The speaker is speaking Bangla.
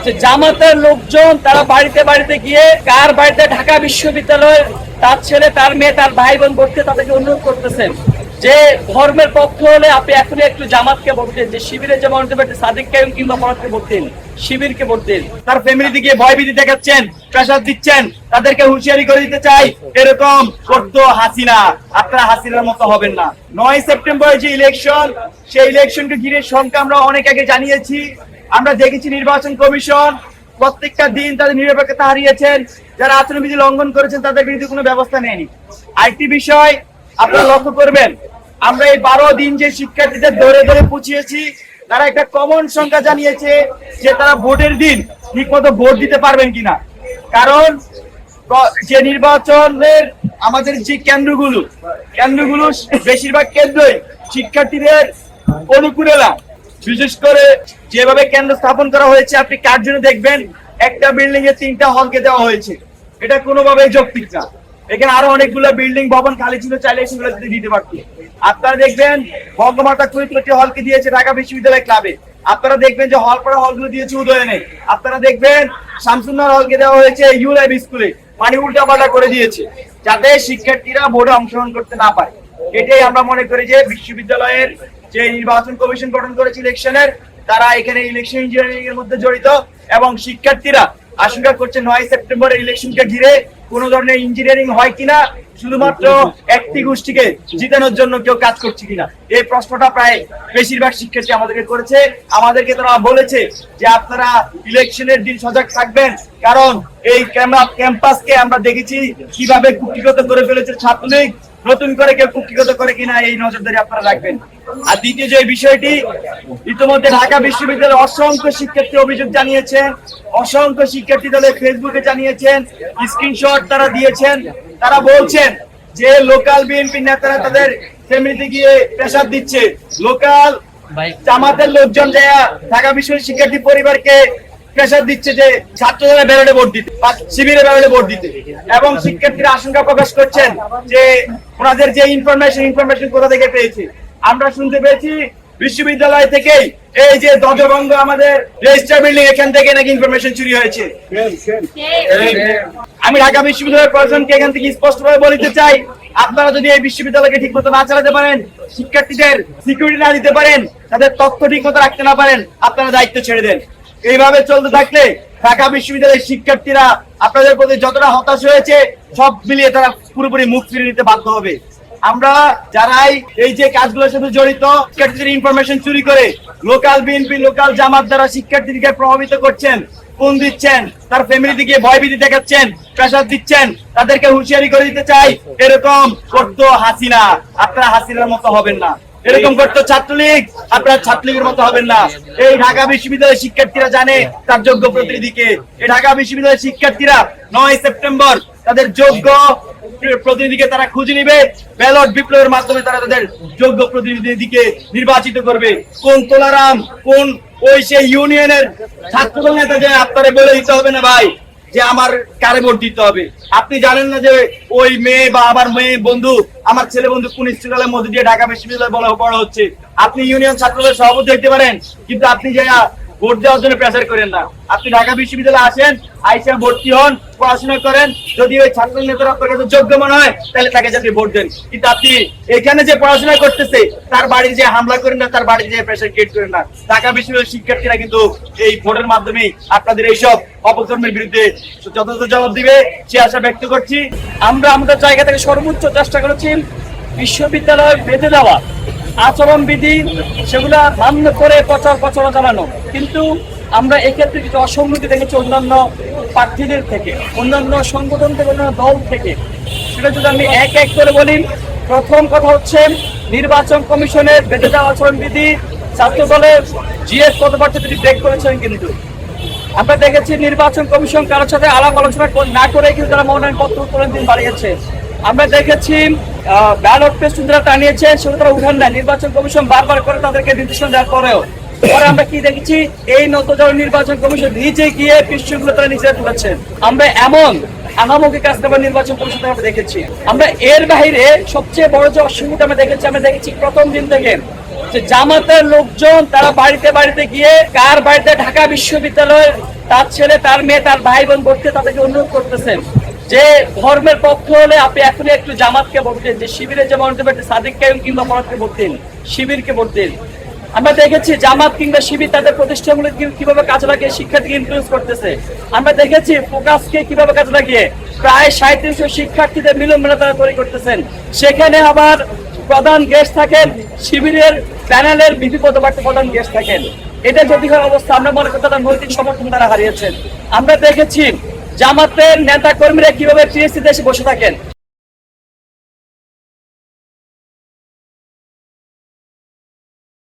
যে জামাতের লোকজন তারা বাড়িতে বাড়িতে গিয়ে কার বাড়িতে ঢাকা বিশ্ববিদ্যালয়ের তার ছেলে তার মেয়ে তার ভাই বোন ভর্তি তাদেরকে অনুরোধ করতেছেন যে ধর্মের পক্ষ হলে আপনি এখনই একটু জামাতকে ভোট দিন, যে শিবিরে যে মনোনীত সাদিক কাইম কিংবা পরাতকে ভোট দিন, শিবিরকে ভোট দিন। তার ফ্যামিলি দিকে ভয়ভীতি দেখাচ্ছেন, প্রেসার দিচ্ছেন, তাদেরকে হুঁশিয়ারি করে দিতে চাই এরকম করতো হাসিনা। আপনারা হাসিনার মতো হবেন না। 9 সেপ্টেম্বর যে ইলেকশন, সেই ইলেকশনকে ঘিরে সংখ্যা আমরা অনেক আগে জানিয়েছি। আমরা দেখেছি নির্বাচন কমিশন প্রত্যেকটা দিন তাদের নিরপেক্ষতা হারিয়েছেন, যারা আচরণবিধি লঙ্ঘন করেছেন তাদের বিরুদ্ধে কোনো ব্যবস্থা নেয়নি। আরেকটি বিষয় আপনারা লক্ষ্য করবেন, আমরা এই 12 দিন যে শিক্ষার্থীদের ধরে ধরে পুছিয়েছি, তারা একটা কমন সংখ্যা জানিয়েছে যে তারা ভোটের দিন ঠিক মতো ভোট দিতে পারবেন কিনা। কারণ যে নির্বাচনের আমাদের যে কেন্দ্রগুলো বেশিরভাগ কেন্দ্রই শিক্ষার্থীদের অনুকূলে না। বিশেষ করে যেভাবে কেন্দ্র স্থাপন করা হয়েছে, আপনি কার জন্য দেখবেন একটা বিল্ডিং এ 3টা হলকে দেওয়া হয়েছে, এটা কোনোভাবেই যৌক্তিক না। এখানে আরো অনেকগুলো বিল্ডিং ভবন খালি ছিল, চাইলে সেগুলো যদি দিতে পারত। আপনারা দেখবেন বঙ্গমাতা ফরিদপুর হলকে দিয়েছে ঢাকা বিশ্ববিদ্যালয় ক্লাবে। আপনারা দেখবেন যে হলপাড়া হলগুলো দিয়েছে উদয়নে। আপনারা দেখবেন শামসুন্নাহর হলকে দেওয়া হয়েছে ইউলাইভ স্কুলে, মানে উল্টাপাল্টা করে দিয়েছে যাতে শিক্ষার্থীরা ভোটে অংশগ্রহণ করতে না পারে। এটাই আমরা মনে করি যে বিশ্ববিদ্যালয়ের যে নির্বাচন কমিশন গঠন করেছে ইলেকশনের, তারা এখানে ইলেকশন ইঞ্জিনিয়ারিং এর মধ্যে জড়িত এবং শিক্ষার্থীরা আশঙ্কা করছে 9 সেপ্টেম্বরের ইলেকশনকে ঘিরে কোন ধরনের ইঞ্জিনিয়ারিং হয় কিনা, শুধুমাত্র একটি গোষ্ঠীকে জিতানোর জন্য কেউ কাজ করছে কিনা। এই প্রশ্নটা প্রায় বেশিরভাগ শিক্ষার্থী আমাদেরকে করেছে। আমাদেরকে তারা বলেছে যে আপনারা ইলেকশনের দিন সজাগ থাকবেন, কারণ এই ক্যাম্পাসকে আমরা দেখেছি কিভাবে কুক্ষিগত করে ফেলেছে ছাত্রলীগ, নতুন করে কেউ কুক্ষিগত করে কিনা এই নজরদারি আপনারা রাখবেন। আর দ্বিতীয় যে বিষয়টি, ইতিমধ্যে ঢাকা বিশ্ববিদ্যালয়ের অসংখ্য শিক্ষার্থী অভিযোগ জানিয়েছেন, অসংখ্য শিক্ষার্থী দলের ফেসবুকে জানিয়েছেন, স্ক্রিনশট তারা দিয়েছেন। তারা বলছেন যে লোকাল বিএনপি নেতারা তাদের ফ্যামিলিতে গিয়ে প্রেসার দিচ্ছে, লোকাল জামাতের লোকজন যায় ঢাকা বিশ্ববিদ্যালয়ের শিক্ষার্থী পরিবারকে প্রেসার দিচ্ছে যে ছাত্ররা ব্যালটে ভোট দিতে, শিবিরে ব্যালটে ভোট দিতে। এবং শিক্ষার্থীরা আশঙ্কা প্রকাশ করছেন যে ওনাদের যে ইনফরমেশন কোথা থেকে পেয়েছে। আমরা শুনতে পেয়েছি বিশ্ববিদ্যালয় থেকেই এই যে ধ্বজভঙ্গ আমাদের রেজিস্টার বিল্ডিং, এখান থেকে নাকি ইনফরমেশন চুরি হয়েছে। আমি ঢাকা বিশ্ববিদ্যালয়ের প্রশাসনকে এখান থেকে স্পষ্টভাবে বলতে চাই, আপনারা যদি এই বিশ্ববিদ্যালয়কে ঠিক মতো না চালাতে পারেন, শিক্ষার্থীদের সিকিউরিটি না দিতে পারেন, তাদের তথ্য ঠিক মতো রাখতে না পারেন, আপনারা দায়িত্ব ছেড়ে দেন। এইভাবে চলতে থাকলে ঢাকা বিশ্ববিদ্যালয়ের শিক্ষার্থীরা আপনাদের প্রতি যতটা হতাশ হয়েছে, সব মিলিয়ে তারা পুরোপুরি মুখ ফিরিয়ে নিতে বাধ্য হবে। আমরা যারাই এই যে কাজগুলোর সাথে জড়িত, শিক্ষার্থীদের ইনফরমেশন চুরি করে লোকাল বিএনপি, লোকাল জামাত দ্বারা শিক্ষার্থীদেরকে প্রভাবিত করছেন, ফোন দিচ্ছেন, তার ফ্যামিলি দিকে ভয়ভীতি দেখাচ্ছেন, প্রেসার দিচ্ছেন, তাদেরকে হুঁশিয়ারি করে দিতে চাই এরকম করতো হাসিনা। আপনারা হাসিনার মতো হবেন না। এরকম করতো ছাত্রলীগ, আপনারা ছাত্রলীগের মতো হবেন না। এই ঢাকা বিশ্ববিদ্যালয়ের শিক্ষার্থীরা জানে তার যোগ্য প্রতিনিধিকে। এই ঢাকা বিশ্ববিদ্যালয়ের শিক্ষার্থীরা 9 সেপ্টেম্বর তাদের যোগ্য প্রতিনিধিকে তারা খুঁজে নিবে, ব্যালট বিপ্লবের মাধ্যমে তারা তাদের যোগ্য প্রতিনিধিকে নির্বাচিত করবে। কোন তোলারাম, কোন ওই সেই ইউনিয়নের ছাত্রদল নেতা যে আপনারা বলে দিতে হবে না ভাই যে আমার কারে ভোট দিতে হবে। আপনি জানেন না যে ওই মেয়ে বা আমার মেয়ে বন্ধু, আমার ছেলে বন্ধু কোন স্ট্রাগলের মধ্যে দিয়ে ঢাকা বিশ্ববিদ্যালয় বড় হচ্ছে। আপনি ইউনিয়ন ছাত্রদলের সভাপতি হতে পারেন, কিন্তু আপনি যে ভোট দেওয়ার জন্য প্রেসার করেন না। আপনি ঢাকা বিশ্ববিদ্যালয়ে আসেন, আইসা ভর্তি হন, পড়াশোনা করেন। যদি ওই ছাত্র নেতারা আপনার কাছে যোগ্য মনে হয়, তাহলে তাকে আপনি ভোট দেন। কিন্তু আপনি এখানে যে পড়াশোনা করতেছে তার বাড়ি যে হামলা করেন না, তার বাড়ি যে প্রেসার ক্রিয়েট করেন না। ঢাকা বিশ্ববিদ্যালয়ের শিক্ষার্থীরা কিন্তু এই ভোটের মাধ্যমে আপনাদের এইসব অপকর্মের বিরুদ্ধে যথাযথ জবাব দিবে, সে আশা ব্যক্ত করছি। আমরা আমাদের জায়গা থেকে সর্বোচ্চ চেষ্টা করেছি বিশ্ববিদ্যালয় বেঁধে দেওয়া আচরণবিধি সেগুলা মান্য করে প্রচারণা চালানো। কিন্তু আমরা এক্ষেত্রে কিছু অসঙ্গতি দেখেছি অন্যান্য প্রার্থীদের থেকে, অন্যান্য সংগঠন থেকে, অন্যান্য দল থেকে। সেটা যদি আমি এক এক করে বলি, প্রথম কথা হচ্ছে নির্বাচন কমিশনের বেঁধে দেওয়া আচরণবিধি ছাত্র দলের জিএস পদপ্রার্থী তিনি ব্রেক করেছেন। কিন্তু আমরা দেখেছি নির্বাচন কমিশন কারোর সাথে আলাপ আলোচনা না করে কিন্তু তারা মনোনয়ন পত্র উত্তোলনের দিন বাড়িয়েছে। আমরা দেখেছি ব্যালট পেস্ট যারা টানিয়েছে সেগুলো তারা উঠান দেয়। নির্বাচন কমিশন বারবার করে তাদেরকে নির্দেশনা দেওয়ার পরেও পরে আমরা কি দেখেছি, এই নতুন নির্বাচন কমিশন নিজে গিয়ে পিস্টুলগুলো তারা নিজেরা তুলেছেন। আমরা এমন আহামুখী কাজ আমরা নির্বাচন কমিশন আমরা দেখেছি। আমরা এর বাইরে সবচেয়ে বড় যে অসুবিধা আমরা দেখেছি প্রথম দিন থেকে যে জামাতের লোকজন তারা বাড়িতে বাড়িতে গিয়ে কার বাড়িতে ঢাকা বিশ্ববিদ্যালয়ের তার ছেলে তার মেয়ে তার ভাই বোন ভোট দিয়ে তাদেরকে অনুরোধ করতেছেন যে ধর্মের পক্ষ হলে আপনি এখনই একটু জামাতকে ভোট দিন, যে শিবিরে যেমন সাদিক কায়ুম কিংবা ফরাদকে ভোট দিন, শিবিরকে ভোট দিন। আমরা দেখেছি জামাত কিংবা শিবির তাদের প্রতিষ্ঠানগুলো কিভাবে কাজে লাগিয়ে শিক্ষার্থীকে ইনফ্লুয়েন্স করতেছে। আমরা দেখেছি ফোকাসকে কিভাবে কাজে লাগিয়ে প্রায় ৩৭০০ শিক্ষার্থীদের মিলনমেলা তারা তৈরি করতেছেন। সেখানে আবার প্রধান গেস্ট থাকেন শিবিরের প্যানেলের বিপি পদপ্রার্থী প্রধান গেস্ট থাকেন। এটা যদি হয় অবস্থা, আমরা মনে করি তাদের নৈতিক সমর্থন তারা হারিয়েছেন। আমরা দেখেছি জামাতের নেতা কর্মীরা কিভাবে টিএসসি দেশে বসে থাকেন।